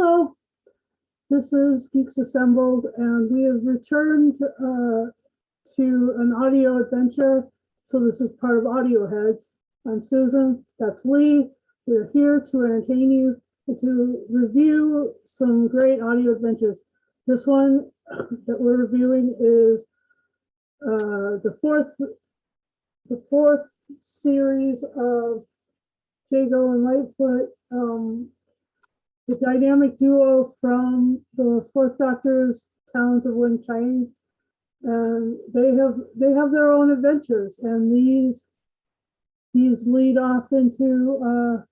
hello. This is Geeks Assembled, and we have returned to an audio adventure. So this is part of Audio Heads. I'm Susan, that's Lee. We're here to entertain you and to review some great audio adventures. This one that we're reviewing is the fourth series of Jago and Litefoot, the dynamic duo from the Fourth Doctor's Talons of Wing Chang, and they have their own adventures, and these lead off into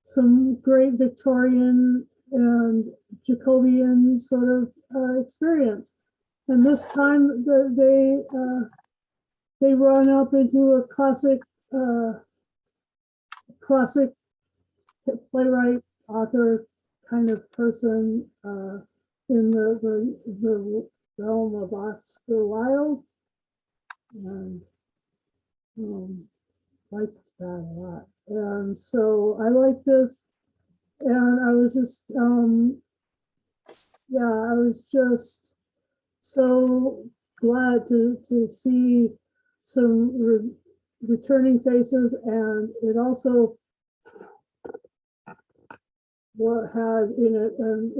some great Victorian and Jacobean sort of experience. And this time they run up into a classic playwright, author kind of person in the realm of Oscar Wilde, and liked that a lot. And so I like this, and I was just I was just so glad to see some returning faces, and it also what had in it, and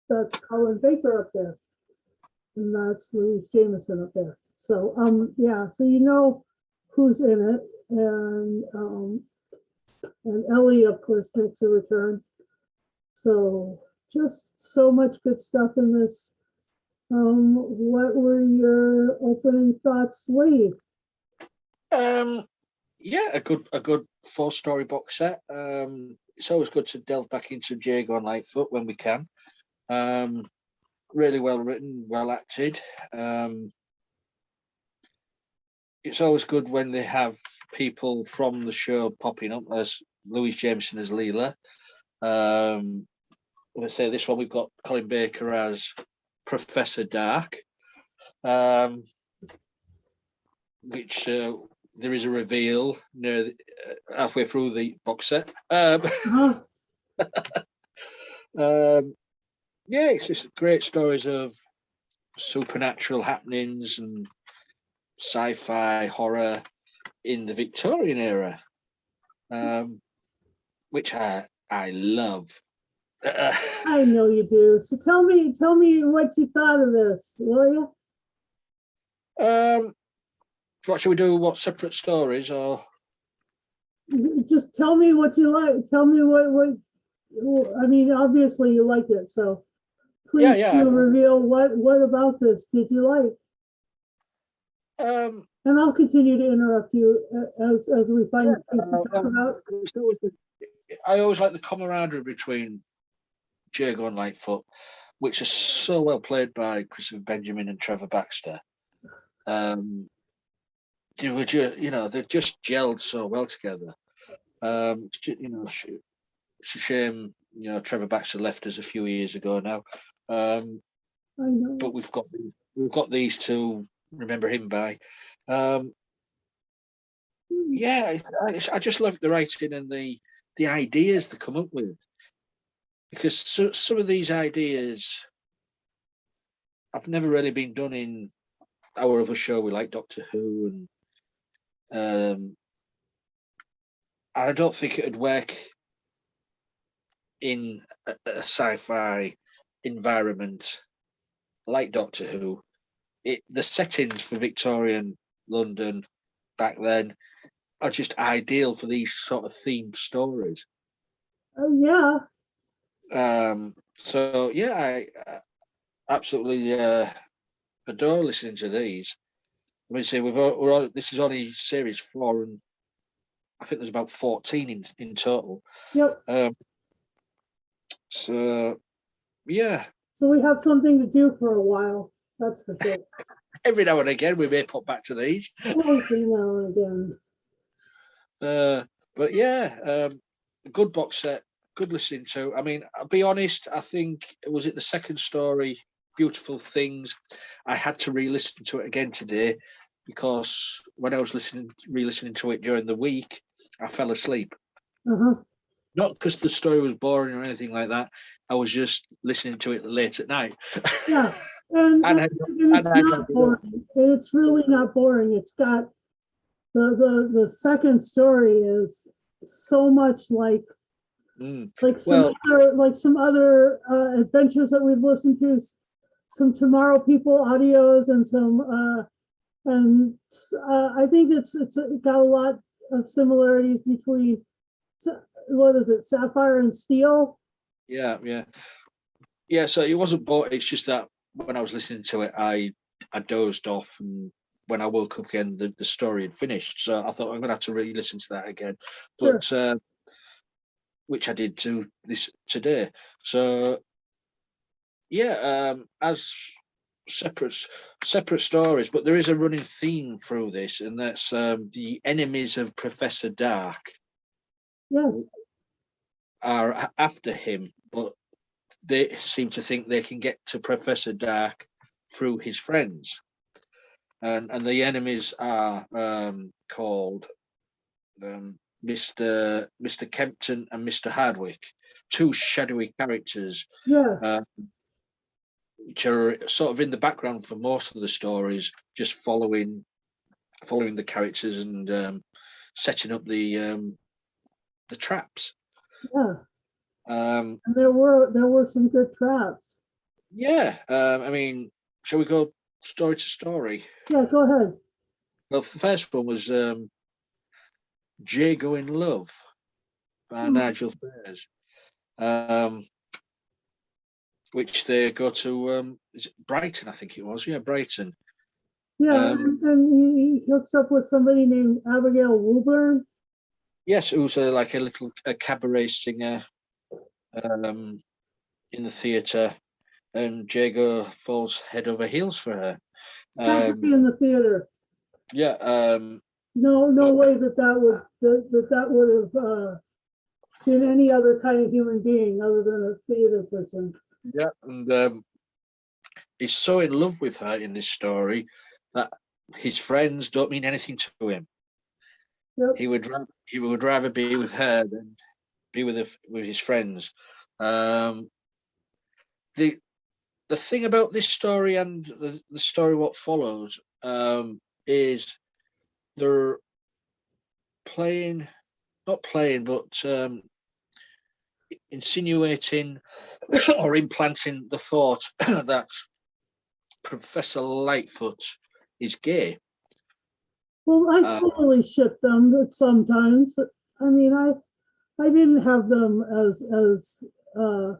that's Colin Baker up there, and that's Louise Jameson up there. So so you know who's in it, and Ellie of course makes a return. So just so much good stuff in this. What were your opening thoughts, Lee? Yeah, a good 4-story box set. It's always good to delve back into Jago and Litefoot when we can. Really well written, well acted. It's always good when they have people from the show popping up, as Louise Jameson as Leela. Let's say this one we've got Colin Baker as Professor Dark, which there is a reveal near halfway through the box set. It's just great stories of supernatural happenings and sci-fi horror in the Victorian era, which I love. I know you do. So tell me what you thought of this, will you? What should we do? What separate stories, or just tell me what you like? Tell me what I mean, obviously you like it, so please reveal what about this did you like? And I'll continue to interrupt you as we find things to talk about. I always like the camaraderie between Jago and Litefoot, which is so well played by Christopher Benjamin and Trevor Baxter. They were just, they're just gelled so well together. It's a shame, Trevor Baxter left us a few years ago now. I know. But we've got these to remember him by. I just love the writing and the ideas they come up with, because some of these ideas have never really been done in our other show. We like Doctor Who, and I don't think it would work in a sci-fi environment like Doctor Who. The settings for Victorian London back then are just ideal for these sort of themed stories. Oh yeah. I absolutely adore listening to these. I mean, say this is only series 4, and I think there's about 14 in total. Yep. So we have something to do for a while, that's for sure. Every now and again we may pop back to these. Every now and again. Good box set, good listening to. I mean, I'll be honest, I think was it the second story, Beautiful Things, I had to re-listen to it again today, because when I was re-listening to it during the week, I fell asleep. Not because the story was boring or anything like that. I was just listening to it late at night. Yeah, and, And and it's not boring. And it's really not boring. It's got the second story is so much like some other adventures that we've listened to, some Tomorrow People audios and some I think it's got a lot of similarities between what is it, Sapphire and Steel? Yeah. So it wasn't boring. It's just that when I was listening to it, I dozed off, and when I woke up again, the story had finished. So I thought I'm going to have to really listen to that again. But Sure. which I did today. So yeah, as separate stories, but there is a running theme through this, and that's the enemies of Professor Dark. Yes. Are after him, but they seem to think they can get to Professor Dark through his friends, and the enemies are called Mr. Kempton and Mr. Hardwick, two shadowy characters. Yeah. Which are sort of in the background for most of the stories, just following the characters and setting up the traps. Yeah. And there were some good traps. Yeah, I mean, shall we go story to story? Yeah, go ahead. Well, the first one was Jago In Love by Nigel Fairs, which they go to is it Brighton, I think it was. Yeah, Brighton. Yeah, and he hooks up with somebody named Abigail Woburn. Yes, who's like a cabaret singer in the theatre, and Jago falls head over heels for her. Had to be in the theater. Yeah. No way that would have been any other kind of human being other than a theater person. Yeah, and he's so in love with her in this story that his friends don't mean anything to him. Yep. He would rather be with her than be with his friends. The thing about this story and the story what follows is they're not playing, but insinuating or implanting the thought that Professor Lightfoot is gay. Well, I totally ship them sometimes. I mean, I didn't have them as a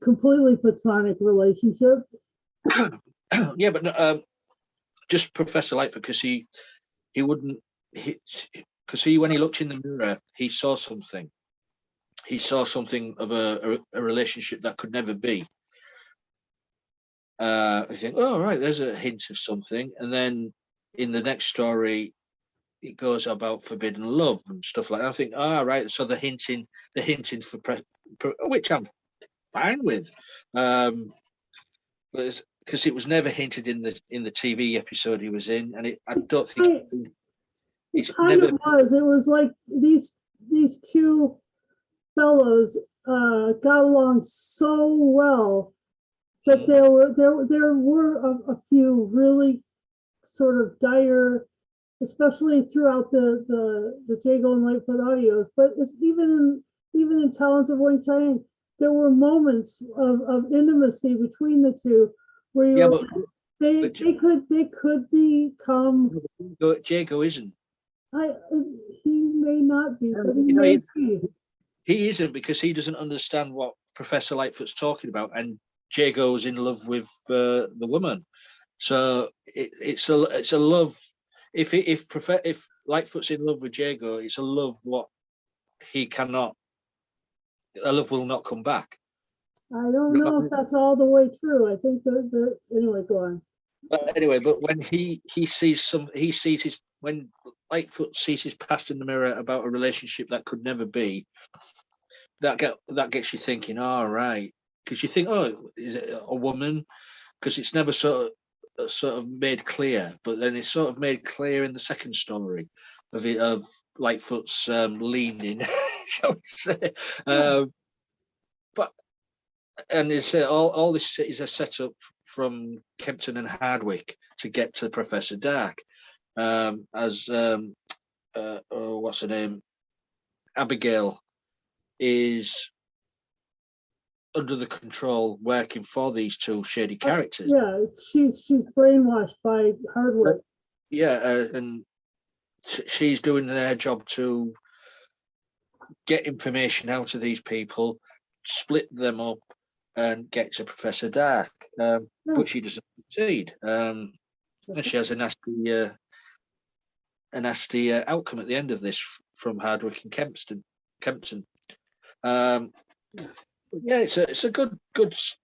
completely platonic relationship. Yeah, but just Professor Lightfoot, because he wouldn't, because when he looked in the mirror, he saw something. He saw something of a relationship that could never be. I think, oh, right, there's a hint of something. And then in the next story, it goes about forbidden love and stuff like that. I think, right, so the hinting for which I'm fine with, because it was never hinted in the TV episode he was in, and I don't think it was. It was like these two fellows got along so well that there were a few really sort of dire, especially throughout the Jago and Lightfoot audios, but it's even in Talons of Wing Chang, there were moments of intimacy between the two where they could become. Jago isn't. He may not be, but he may be. He isn't, because he doesn't understand what Professor Lightfoot's talking about, and Jago's in love with the woman. So it's a love. If Lightfoot's in love with Jago, it's a love what he cannot. A love will not come back. I don't know if that's all the way true. I think that anyway, go on. But when when Lightfoot sees his past in the mirror about a relationship that could never be, that gets you thinking, all right, because you think, oh, is it a woman? Because it's never sort of made clear, but then it's sort of made clear in the second story. of Lightfoot's leaning, shall we say? But and it's all this is a setup from Kempton and Hardwick to get to Professor Dark, as what's her name, Abigail is under the control, working for these two shady characters. Yeah, she's brainwashed by Hardwick. And she's doing their job to get information out of these people, split them up, and get to Professor Dark. But she doesn't succeed. And she has a nasty outcome at the end of this from Hardwick and Kempton. It's a good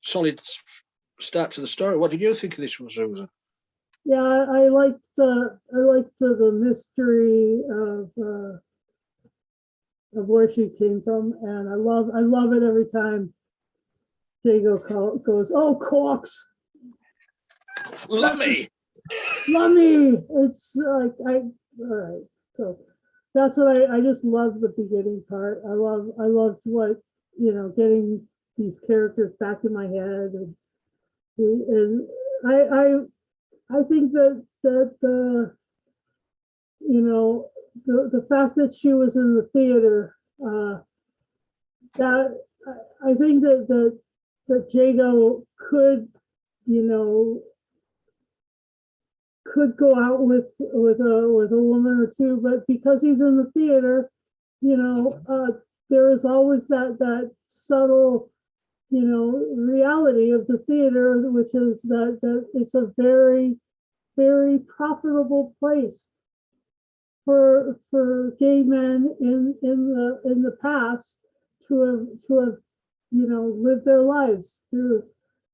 solid start to the story. What did you think of this one, Susan? Yeah, I liked the mystery of where she came from, and I love it every time Jago goes, "Oh, corks, Lummy." It's like all right. So that's what I just love the beginning part. I loved what, getting these characters back in my head, and I think that the the fact that she was in the theater, that I think that Jago could could go out with a woman or two, but because he's in the theater, there is always that subtle reality of the theater, which is that it's a very, very profitable place for gay men in the past to have lived their lives through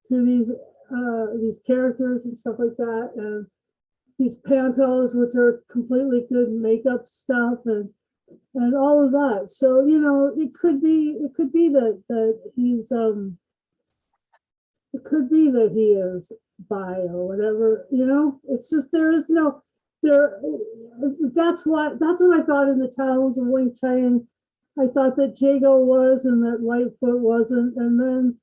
these characters and stuff like that, and these pantos, which are completely good makeup stuff, and all of that. So it could be that he's it could be that he is bi or whatever. It's just there. That's what I thought in the Talons of Wing Chang. I thought that Jago was and that Lightfoot wasn't, and then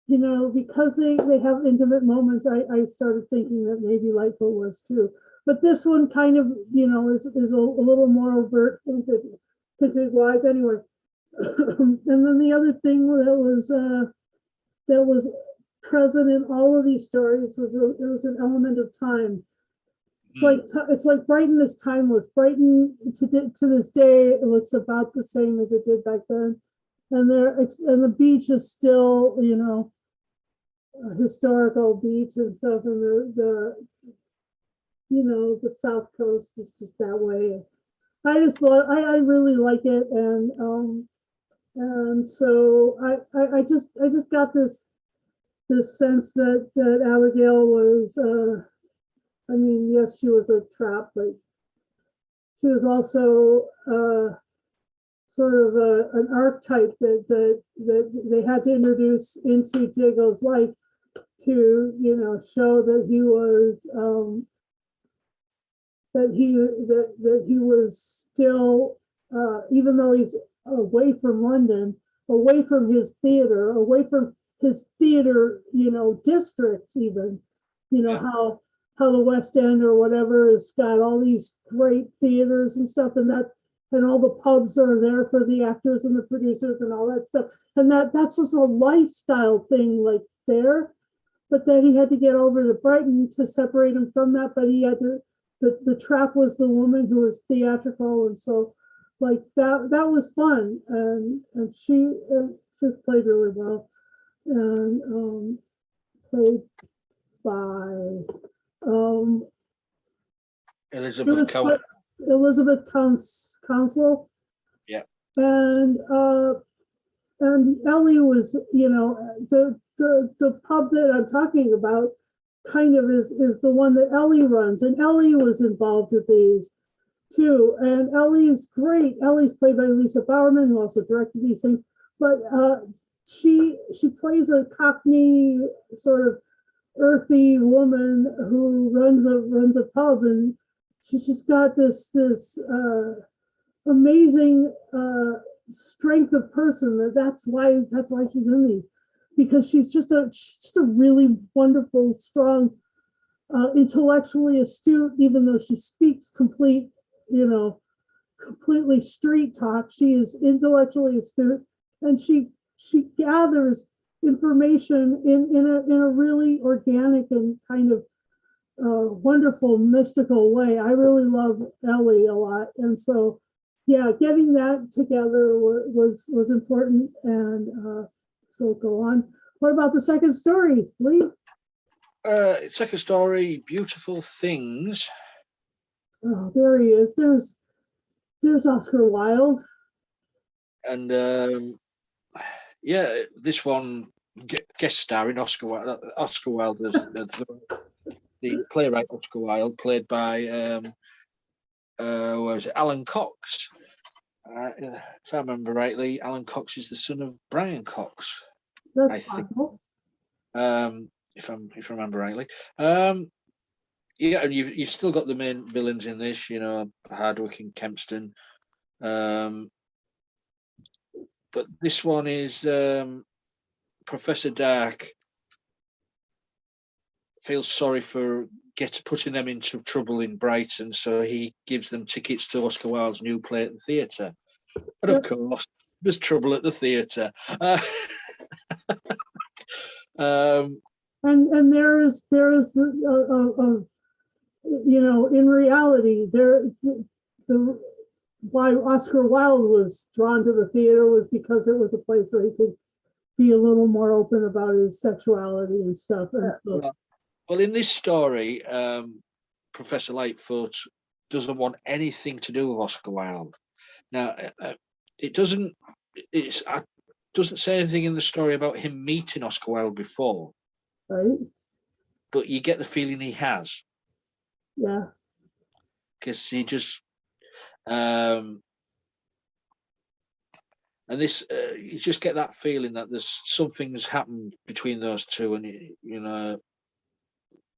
because they have intimate moments, I started thinking that maybe Lightfoot was too. But this one kind of is a little more overt hinted wise anyway. And then the other thing that was present in all of these stories was there was an element of time. It's like Brighton is timeless. Brighton to this day, it looks about the same as it did back then, and the beach is still a historical beach and stuff, and the South Coast is just that way. I really like it, and so I just got this sense that Abigail was. Yes, she was a trap, but she was also sort of an archetype that they had to introduce into Jago's life to show that he was that he was still, even though he's away from London, away from his theater, away from his theater district, even how the West End or whatever has got all these great theaters and stuff, and all the pubs are there for the actors and the producers and all that stuff, and that's just a lifestyle thing like there. But then he had to get over to Brighton to separate him from that. But he had to. The trap was the woman who was theatrical, and so like that was fun, and she played really well, and played by. Elizabeth Council. Yeah. And Ellie was, the pub that I'm talking about kind of is the one that Ellie runs, and Ellie was involved with these too. And Ellie is great. Ellie's played by Lisa Bowerman, who also directed these things, but she plays a Cockney sort of earthy woman who runs a pub, and she's just got this amazing strength of person. That's why she's in these, because she's just a really wonderful, strong, intellectually astute. Even though she speaks completely street talk, she is intellectually astute, and she gathers information in a really organic and kind of wonderful, mystical way. I really love Ellie a lot, and so yeah, getting that together was important. And so go on. What about the second story, Lee? Second story, Beautiful Things. Oh, there he is. There's Oscar Wilde. And yeah, this one guest starring Oscar Wilde. Oscar Wilde as the playwright Oscar Wilde, played by was it Alan Cox? If I remember rightly, Alan Cox is the son of Brian Cox. That's I think. possible. If I remember rightly. Yeah, and you've still got the main villains in this, Hardwick and Kempston. But this one is Professor Dark feels sorry for putting them into trouble in Brighton, so he gives them tickets to Oscar Wilde's new play at the theatre. But of course, there's trouble at the theatre. And there is in reality, why Oscar Wilde was drawn to the theater was because it was a place where he could be a little more open about his sexuality and stuff. And so, well, in this story, Professor Lightfoot doesn't want anything to do with Oscar Wilde. Now, it doesn't say anything in the story about him meeting Oscar Wilde before, right? But you get the feeling he has. Yeah. Because he just, and this, you just get that feeling that there's something's happened between those two, and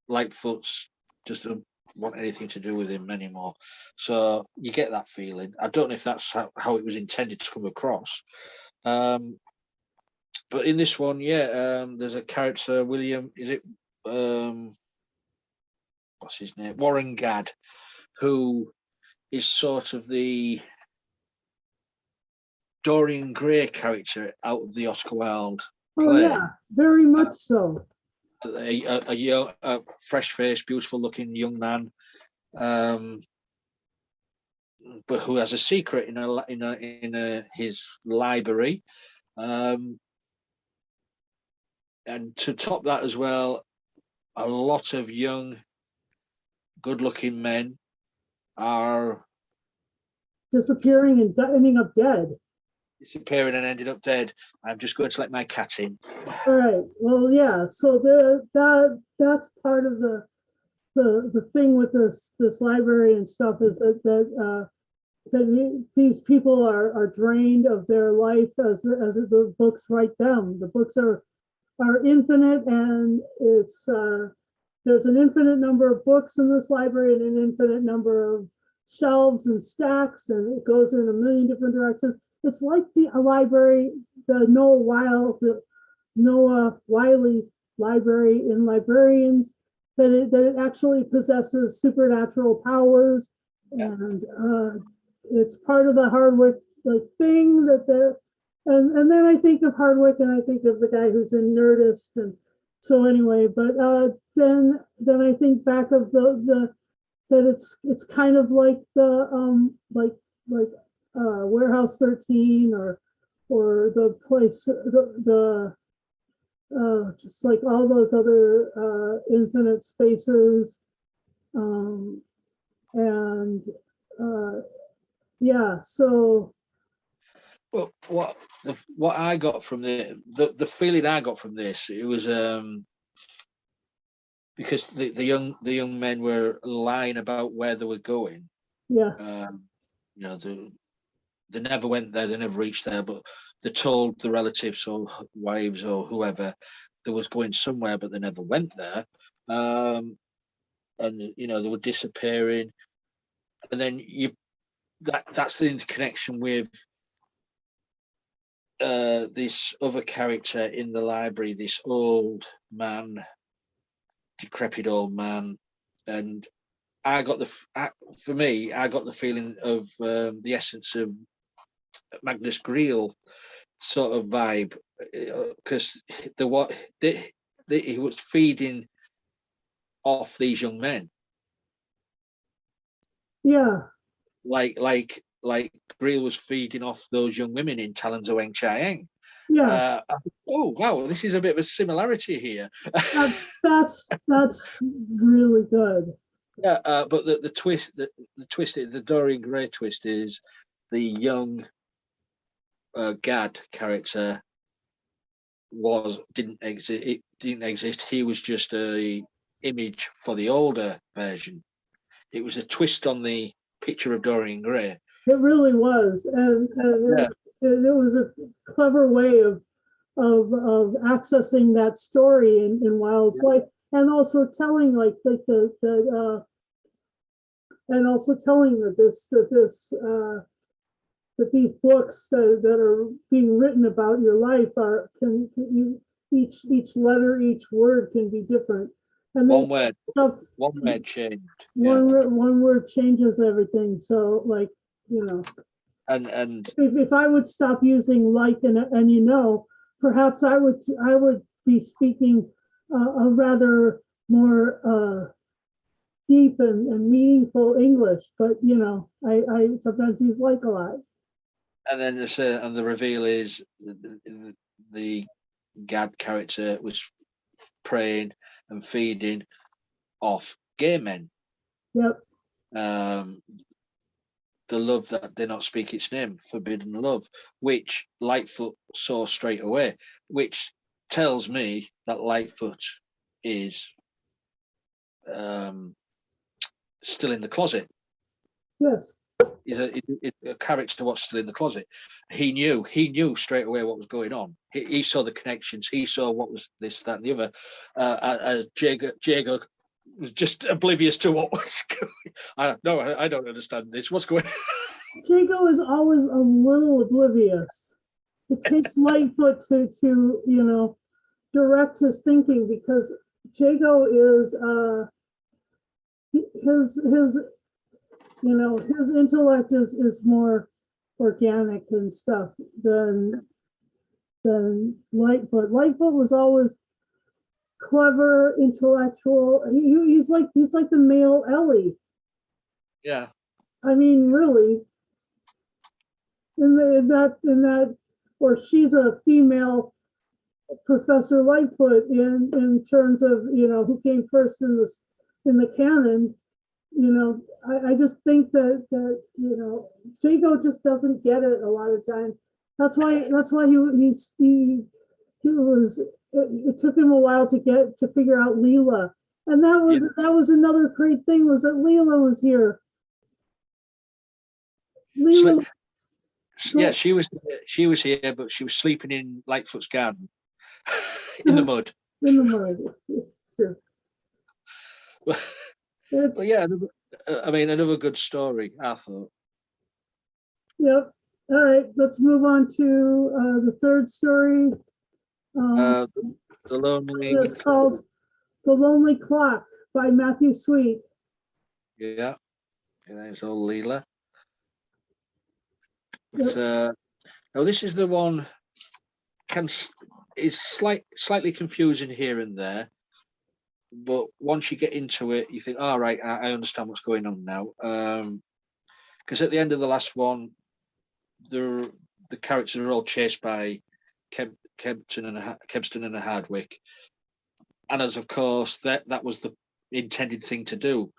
Lightfoot's just doesn't want anything to do with him anymore. So you get that feeling. I don't know if that's how it was intended to come across. But in this one, there's a character, William, is it, what's his name? Warren Gadd, who is sort of the Dorian Gray character out of the Oscar Wilde play. Oh yeah, very much so. A young, fresh-faced, beautiful-looking young man, but who has a secret in his library, and to top that as well, a lot of young, good-looking men are disappearing and ending up dead. Disappearing and ended up dead. I'm just going to let my cat in. All right. Well, yeah. So that's part of the thing with this library and stuff is that these people are drained of their life as the books write them. The books are infinite, and it's there's an infinite number of books in this library and an infinite number of shelves and stacks, and it goes in a million different directions. It's like a library, the Noah Wiley library in Librarians, that it actually possesses supernatural powers, and it's part of the Hardwick thing that they're. And then I think of Hardwick, and I think of the guy who's in Nerdist, and so anyway. But then I think back of that it's kind of like the Warehouse 13 or the place the just like all those other infinite spacers, and yeah. So. Well, what I got from the feeling I got from this, it was because the young men were lying about where they were going. Yeah. They never went there. They never reached there, but they told the relatives or wives or whoever they was going somewhere, but they never went there. And they were disappearing. and then that's the interconnection with this other character in the library, this old man, decrepit old man, and I got the feeling of the essence of Magnus Greel sort of vibe, because he was feeding off these young men. Yeah. Like Greel was feeding off those young women in Talons of Weng Chiang. Yeah. Oh wow, this is a bit of a similarity here. That's really good. Yeah, but the twist, the Dorian Gray twist is the young Gad character didn't exist. It didn't exist. He was just a image for the older version. It was a twist on the picture of Dorian Gray. It really was, and Yeah. it was a clever way of accessing that story in Wilde's life, and also telling and also telling that that these books that are being written about your life each letter, each word can be different. And one word changed. One word changes everything. So, like, and if I would stop using like and perhaps I would be speaking a rather more deep and meaningful English. But I sometimes use like a lot. And then the reveal is the Gad character was preying and feeding off gay men. Yep. The love that did not speak its name, forbidden love, which Lightfoot saw straight away, which tells me that Lightfoot is still in the closet. Yes. He's a character what's still in the closet. He knew straight away what was going on. He saw the connections. He saw what was this, that, and the other. Jago was just oblivious to what was going. I don't understand this. What's going on? Jago is always a little oblivious. It takes Lightfoot to direct his thinking, because Jago is his intellect is more organic and stuff than Lightfoot. Lightfoot was always clever, intellectual. He's like the male Ellie. Yeah. I mean, really, in that, or she's a female Professor Lightfoot in terms of who came first in the canon. I just think that Jago just doesn't get it a lot of times. That's why he was. It took him a while to figure out Leela, and that was another great thing, was that Leela was here. Leela, yeah, she was here, but she was sleeping in Lightfoot's garden in the mud. In the mud, it's true. Well, yeah, I mean, another good story, I thought. Yep. All right, let's move on to the third story. The Lonely. It's called The Lonely Clock by Matthew Sweet. Yeah, there's old Leela. Yep. This is the one is slightly confusing here and there, but once you get into it, you think, all right, I understand what's going on now. Because at the end of the last one, the characters are all chased by Kempston and Hardwick, and as of course that was the intended thing to do,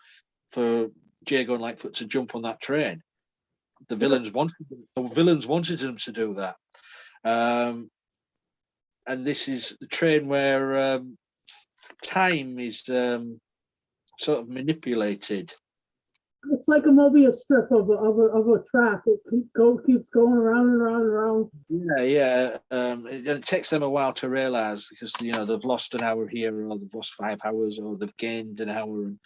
for Jago and Lightfoot to jump on that train. The villains wanted them to do that, and this is the train where time is sort of manipulated. It's like a Mobius strip of a track. It keeps going around and around and around. Yeah. It takes them a while to realize, because they've lost an hour here, or they've lost 5 hours, or they've gained an hour.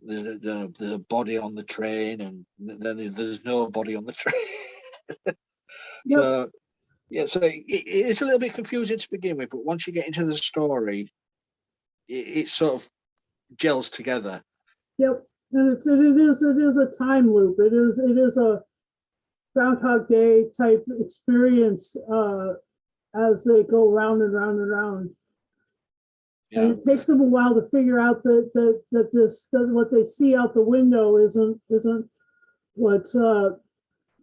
there's a body on the train, and then there's no body on the train. Yep. So yeah, so it's a little bit confusing to begin with, but once you get into the story, it sort of gels together. Yep. And it is a time loop. It is a Groundhog Day type experience as they go round and round and round. Yeah. And it takes them a while to figure out that what they see out the window isn't what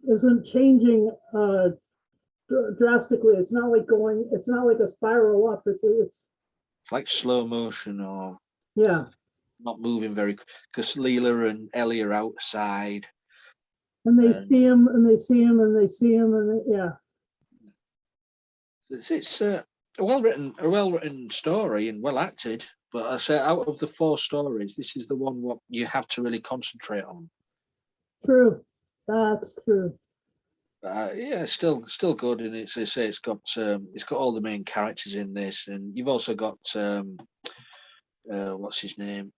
isn't changing drastically. It's not like a spiral up. It's like slow motion, or yeah. not moving very, because Leela and Ellie are outside. And they see him, and they see him, and they see him, and yeah. It's a well written story and well acted. But I say, out of the 4 stories, this is the one what you have to really concentrate on. True, that's true. Yeah, still good, and it's got all the main characters in this, and you've also got what's his name,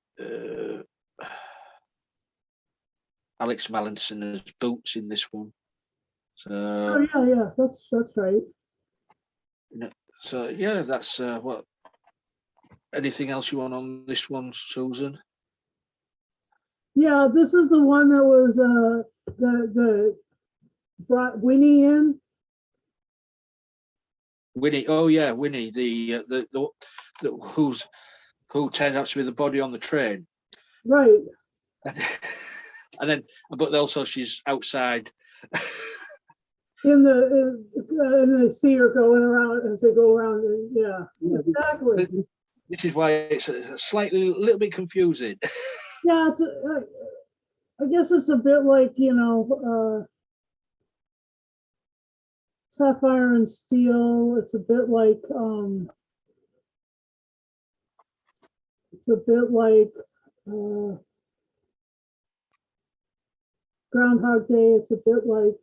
Alex Mallinson as Boots in this one. So yeah, that's right. So yeah, that's what. Anything else you want on this one, Susan? Yeah, this is the one that was the brought Winnie in. Winnie, oh yeah, Winnie, the who turns out to be the body on the train, right? And then, but also she's outside. And they see her going around as they go around. And, yeah, exactly. This is why it's a little bit confusing. Yeah, I guess it's a bit like, Sapphire and Steel. It's a bit like Groundhog Day. It's a bit like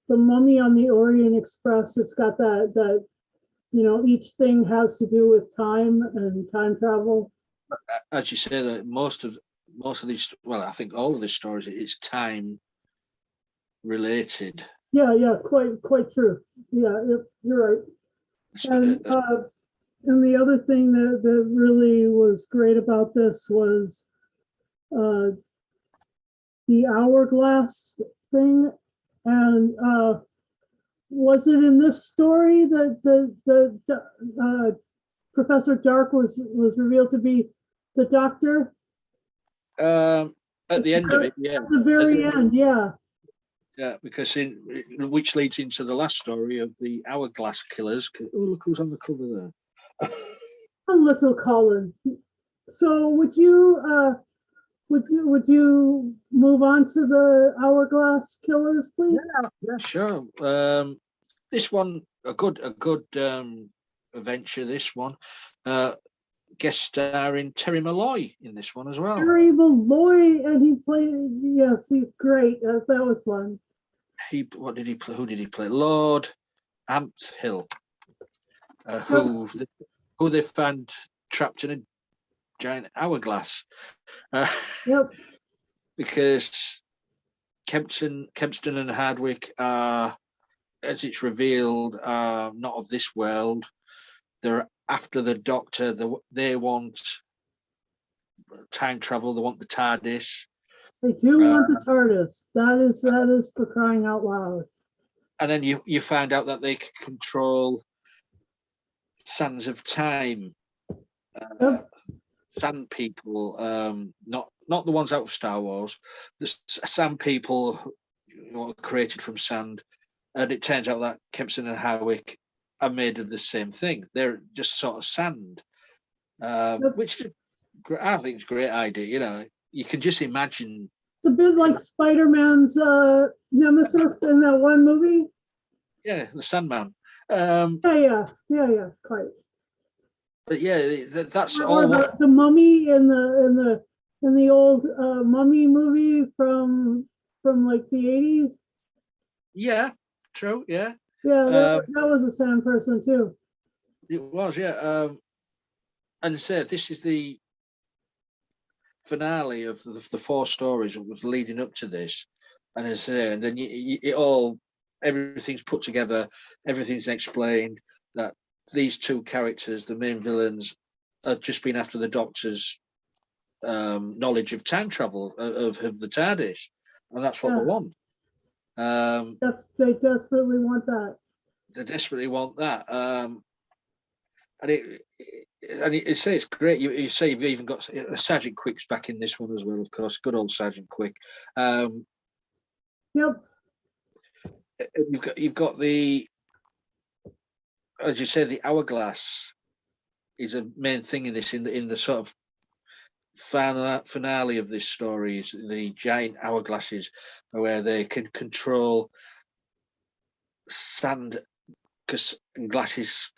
the Mummy on the Orient Express. It's got that each thing has to do with time and time travel. As you say, that most of these, well, I think all of these stories, it's time related. Yeah, quite true. Yeah, you're right. And the other thing that really was great about this was the hourglass thing. And was it in this story that the Professor Dark was revealed to be the Doctor? At the end of it, yeah. At the very end, yeah. Yeah, because which leads into the last story of the Hourglass Killers. Oh, look who's on the cover there. A little Colin. So would you move on to the Hourglass Killers, please? Yeah, sure. This one, a good adventure. This one, guest starring Terry Malloy in this one as well. Terry Malloy, and he played. Yes, he's great. That was fun. What did he play? Who did he play? Lord Ampthill, who they found trapped in a giant hourglass. Yep. Because Kempston and Hardwick are, as it's revealed, are not of this world. They're after the Doctor. They want time travel. They want the TARDIS. They do want the TARDIS. That is for crying out loud. And then you find out that they can control sands of time. Yep. Sand people, not the ones out of Star Wars. The sand people who are created from sand, and it turns out that Kempston and Hardwick are made of the same thing. They're just sort of sand, which I think is a great idea. You can just imagine. It's a bit like Spider-Man's nemesis in that one movie. Yeah, the Sandman. Yeah, quite. But yeah, that's or all. The Mummy in the old Mummy movie from like the 80s. Yeah, true. Yeah, Yeah, Um, that was a sand person too. it was, yeah. And I said this is the finale of the four stories that was leading up to this, and as I say, and then it all, everything's put together, everything's explained. That these two characters, the main villains, have just been after the Doctor's knowledge of time travel of the TARDIS, and that's what they Yeah. want. They desperately want that. They desperately want that. And it say it's great. You say you've even got Sergeant Quick's back in this one as well, of course. Good old Sergeant Quick. Yep. You've got the, as you say, the hourglass is a main thing in this. In the sort of finale of this story is the giant hourglasses where they can control sand, because glass is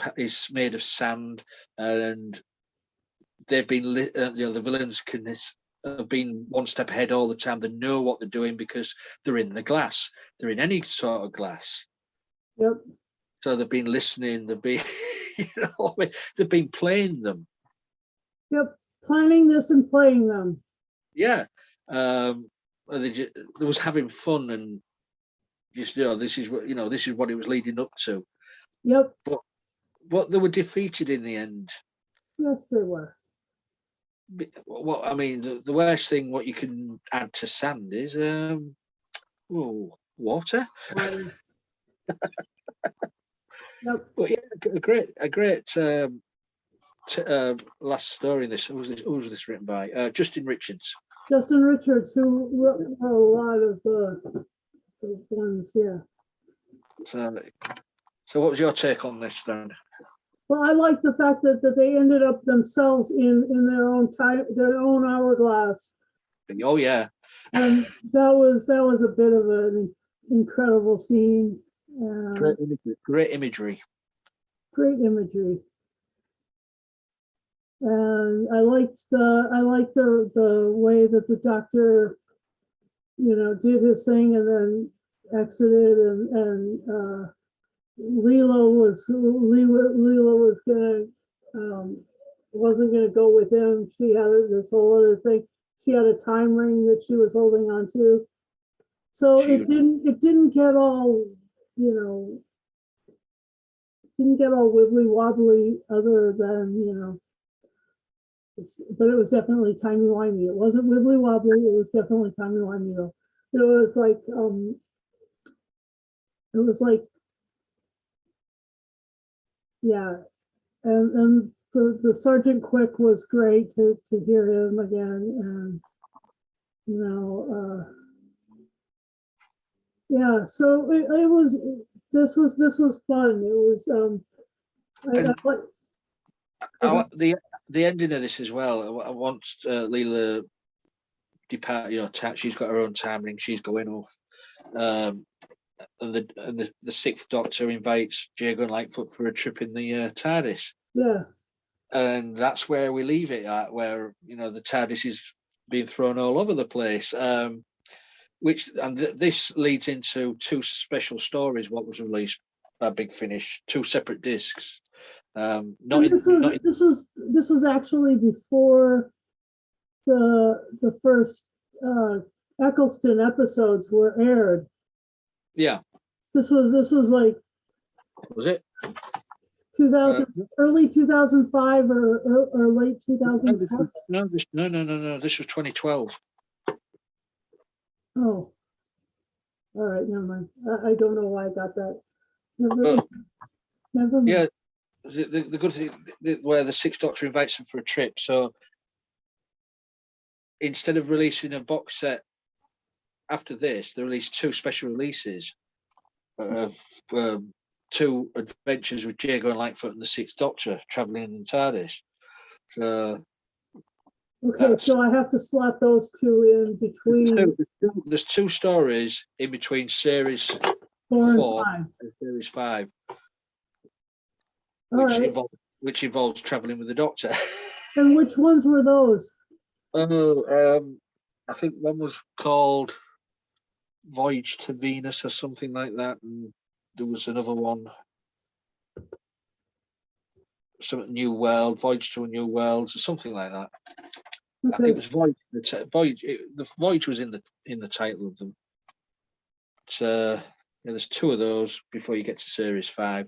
made of sand, and they've been the villains have been one step ahead all the time. They know what they're doing because they're in the glass. They're in any sort of glass. Yep. So they've been listening. They've been, they've been playing them. Yep. Planning this and playing them. Yeah. They was having fun, and just this is what it was leading up to. Yep. But they were defeated in the end. Yes, they were. What I mean, the worst thing what you can add to sand is water. Yep. But yeah, a great last story in this. Who was this written by? Justin Richards. Justin Richards, who wrote a lot of the ones, yeah. So what was your take on this then? Well, I like the fact that they ended up themselves in their own time, their own hourglass. Oh yeah. And that was a bit of an incredible scene. Great imagery. Great imagery. And I liked the way that the Doctor, did his thing and then exited, and Leela wasn't gonna go with him. She had this whole other thing. She had a time ring that she was holding on to. So it didn't get all, didn't get all wibbly wobbly, other than, but it was definitely timey-wimey. It wasn't wibbly wobbly, it was definitely timey-wimey though. It was like, yeah. And the Sergeant Quick was great to hear him again, and yeah. So this was fun. It was the ending of this as well. I want Leela depart. She's got her own time ring. She's going off. And the Sixth Doctor invites Jago and Litefoot for a trip in the TARDIS. Yeah. And that's where we leave it at, where the TARDIS is being thrown all over the place. This leads into two special stories. What was released by Big Finish, two separate discs. This was actually before the first Eccleston episodes were aired. Yeah. This was like. Was it 2000, early 2005 or late 2004? No. This was 2012. Oh, all right, never mind. I don't know why I got that. Never mind. Yeah, the good thing where the Sixth Doctor invites them for a trip. So instead of releasing a box set after this, they released two special releases of two adventures with Jago and Litefoot and the Sixth Doctor traveling in the TARDIS. So okay, so I have to slot those two in between. There's two stories in between series 4 and series 5, which involves traveling with the Doctor. And which ones were those? I think one was called Voyage to Venus or something like that, and there was another one, some New World, Voyage to a New World, or something like that. I think it was Voyage. The Voyage was in the title of them. But, yeah, there's 2 of those before you get to series 5.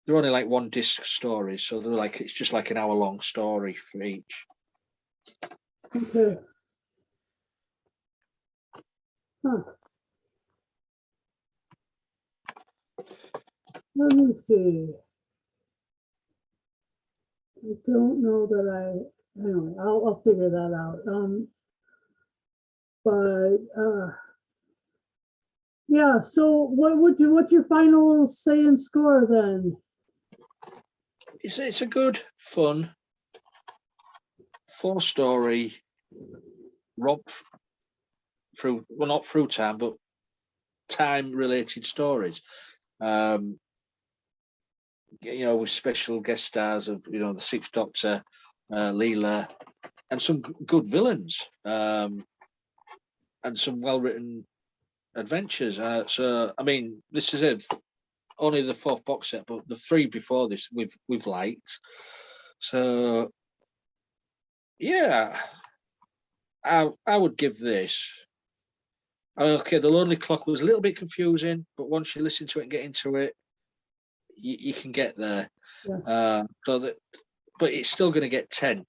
They're only like 1 disc stories, so they're like, it's just like an hour-long story for each. Okay. Huh. Let me see. I don't know that anyway, I'll figure that out. But yeah, so what's your final say and score then? It's a good, fun, 4-story romp through, well, not through time, but time-related stories. With special guest stars of, the 6th Doctor, Leela, and some good villains, and some well-written adventures. So, I mean, this is only the 4th box set, but the 3 before this we've liked. So, yeah, I would give this. Okay, the Lonely Clock was a little bit confusing, but once you listen to it and get into it, you can get there. Yeah. But it's still going to get 10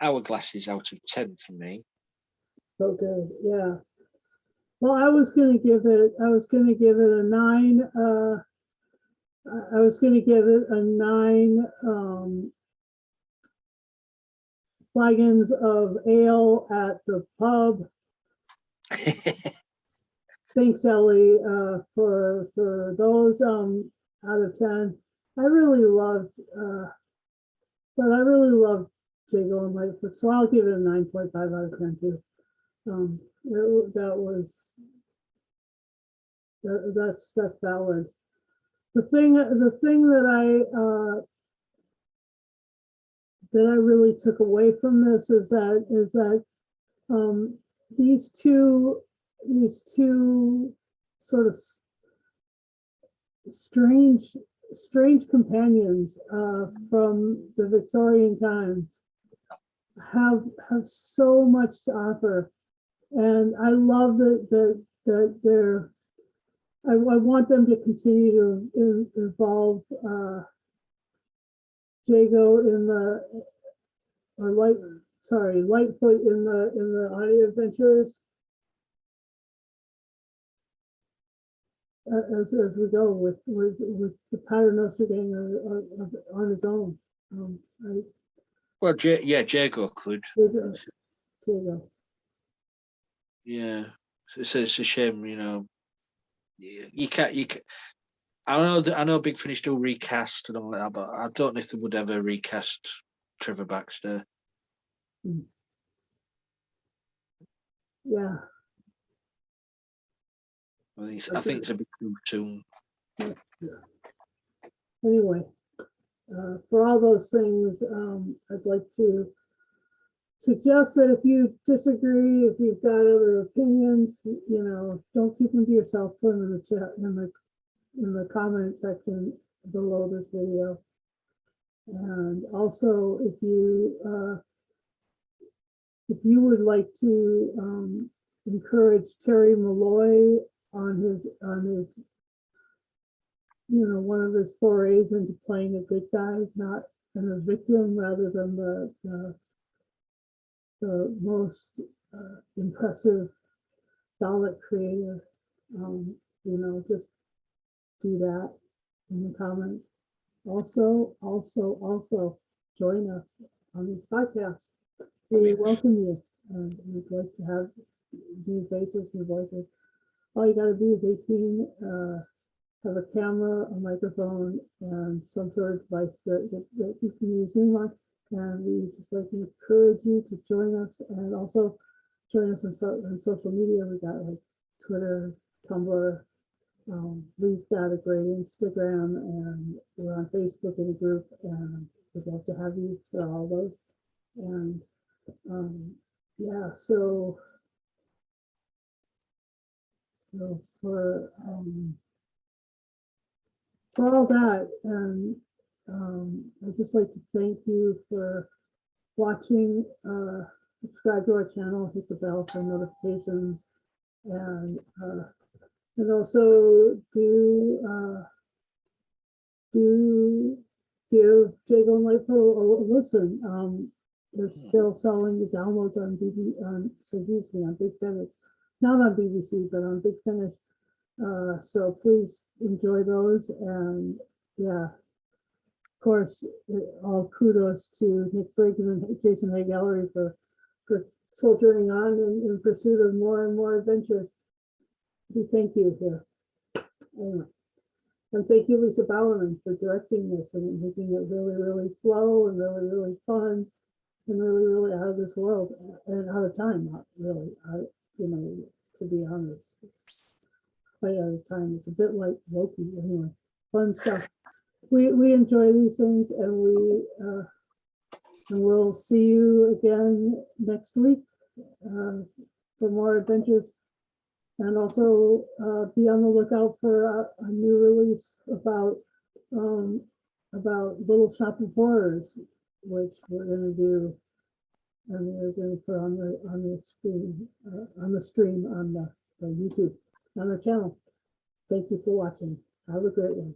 hourglasses out of 10 for me. So good, yeah. Well, I was going to give it a 9. I was going to give it a 9 flagons of ale at the pub. Thanks, Ellie, for those out of 10. I really loved Jago and Litefoot, so I'll give it a 9.5 out of 10 too. That's valid. The thing that I really took away from this is that these two sort of strange companions from the Victorian times have so much to offer, and I love that they're. I want them to continue to evolve Jago Litefoot in the audio adventures as we go with the Paternoster gang on his own. Well, Jago could. Jago. Yeah, it's a shame, You can't. I know Big Finish do recast and all that, but I don't know if they would ever recast Trevor Baxter. Yeah. I think it's a bit too soon. Yeah. Anyway, for all those things, I'd like to suggest that if you disagree, if you've got other opinions, don't keep them to yourself. Put them in the chat, in the comment section below this video. And also, if you would like to encourage Terry Malloy on his one of his forays into playing a good guy, not a victim, rather than the most impressive Dalek creator, just do that in the comments. Also join us on this podcast. We welcome you, and we'd like to have new faces, new voices. All you got to do is 18, have a camera, a microphone, and some sort of device that you can use Zoom on. And we just like to encourage you to join us, and also join us on social media. We got like Twitter, Tumblr. Lee's got a great Instagram, and we're on Facebook in a group, and we'd love to have you for all those. And yeah, so So for all that, and I'd just like to thank you for watching. Subscribe to our channel, hit the bell for notifications, and also do give Jago In Love a listen. They're still selling the downloads on on Big Finish, not on BBC, but on Big Finish. So please enjoy those, and yeah, of course, all kudos to Nick Briggs and Jason Hay Gallery for soldiering on in pursuit of more and more adventures. We thank you here. Anyway. And thank you, Lisa Bowerman, for directing this and making it really, really flow and really, really fun and really, really out of this world and out of time. Not really, to be honest, it's quite out of time. It's a bit like Loki. Anyway, fun stuff. We enjoy these things, and we'll see you again next week for more adventures. And also be on the lookout for a new release about Little Shop of Horrors, which we're going to do, and we're going to put on the stream on the YouTube on our channel. Thank you for watching. Have a great one.